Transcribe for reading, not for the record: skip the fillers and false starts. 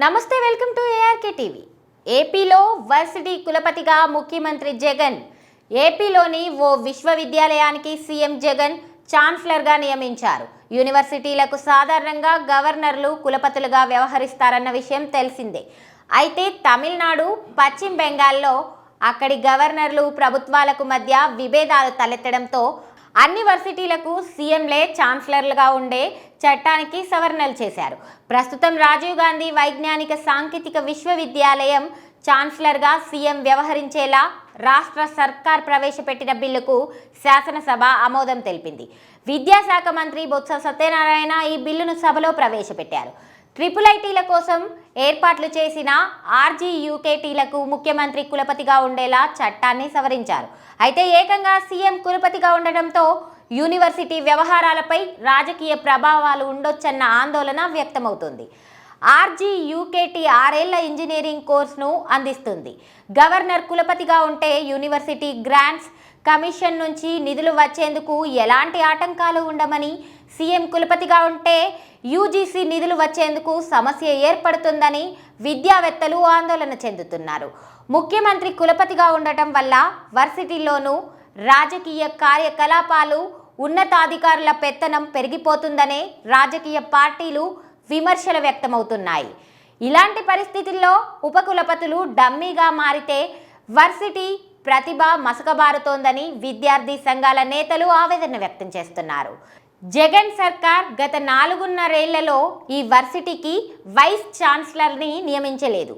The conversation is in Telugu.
నమస్తే, వెల్కమ్ టు ఏఆర్కే టీవీ. ఏపీలో వర్సిటీ కులపతిగా ముఖ్యమంత్రి జగన్. ఏపీలోని ఓ విశ్వవిద్యాలయానికి సీఎం జగన్ ఛాన్సలర్గా నియమించారు. యూనివర్సిటీలకు సాధారణంగా గవర్నర్లు కులపతులుగా వ్యవహరిస్తారన్న విషయం తెలిసిందే. అయితే తమిళనాడు, పశ్చిమ బెంగాల్లో అక్కడి గవర్నర్లు ప్రభుత్వాలకు మధ్య విభేదాలు తలెత్తడంతో అన్ని వర్సిటీలకు సీఎంలే ఛాన్సలర్లుగా ఉండే చట్టానికి సవరణలు చేశారు. ప్రస్తుతం రాజీవ్ గాంధీ వైజ్ఞానిక సాంకేతిక విశ్వవిద్యాలయం ఛాన్సలర్గా సీఎం వ్యవహరించేలా రాష్ట్ర సర్కార్ ప్రవేశపెట్టిన బిల్లుకు శాసనసభ ఆమోదం తెలిపింది. విద్యాశాఖ మంత్రి బొత్స సత్యనారాయణ ఈ బిల్లును సభలో ప్రవేశపెట్టారు. ఐఐటీల కోసం ఏర్పాట్లు చేసిన ఆర్జీయూకేటీలకు ముఖ్యమంత్రి కులపతిగా ఉండేలా చట్టాన్ని సవరించారు. అయితే ఏకంగా సీఎం కులపతిగా ఉండటంతో యూనివర్సిటీ వ్యవహారాలపై రాజకీయ ప్రభావాలు ఉండొచ్చన్న ఆందోళన వ్యక్తమవుతుంది. ఆర్జీయూకేటీ 6 ఏళ్ల ఇంజనీరింగ్ కోర్సును అందిస్తుంది. గవర్నర్ కులపతిగా ఉంటే యూనివర్సిటీ గ్రాంట్స్ కమిషన్ నుంచి నిధులు వచ్చేందుకు ఎలాంటి ఆటంకాలు ఉండమని, సీఎం కులపతిగా ఉంటే యూజీసీ నిధులు వచ్చేందుకు సమస్య ఏర్పడుతుందని విద్యావేత్తలు ఆందోళన చెందుతున్నారు. ముఖ్యమంత్రి కులపతిగా ఉండటం వల్ల వర్సిటీల్లోనూ రాజకీయ కార్యకలాపాలు, ఉన్నతాధికారుల పెత్తనం పెరిగిపోతుందనే రాజకీయ పార్టీలు విమర్శలు వ్యక్తమవుతున్నాయి. ఇలాంటి పరిస్థితుల్లో ఉపకులపతులు డమ్మీగా మారితే వర్సిటీ ప్రతిభ మసకబారుతోందని విద్యార్థి సంఘాల నేతలు ఆవేదన వ్యక్తం చేస్తున్నారు. జగన్ సర్కార్ గత 4.5 ఏళ్లలో ఈ వర్సిటీకి వైస్ ఛాన్సలర్ని నియమించలేదు.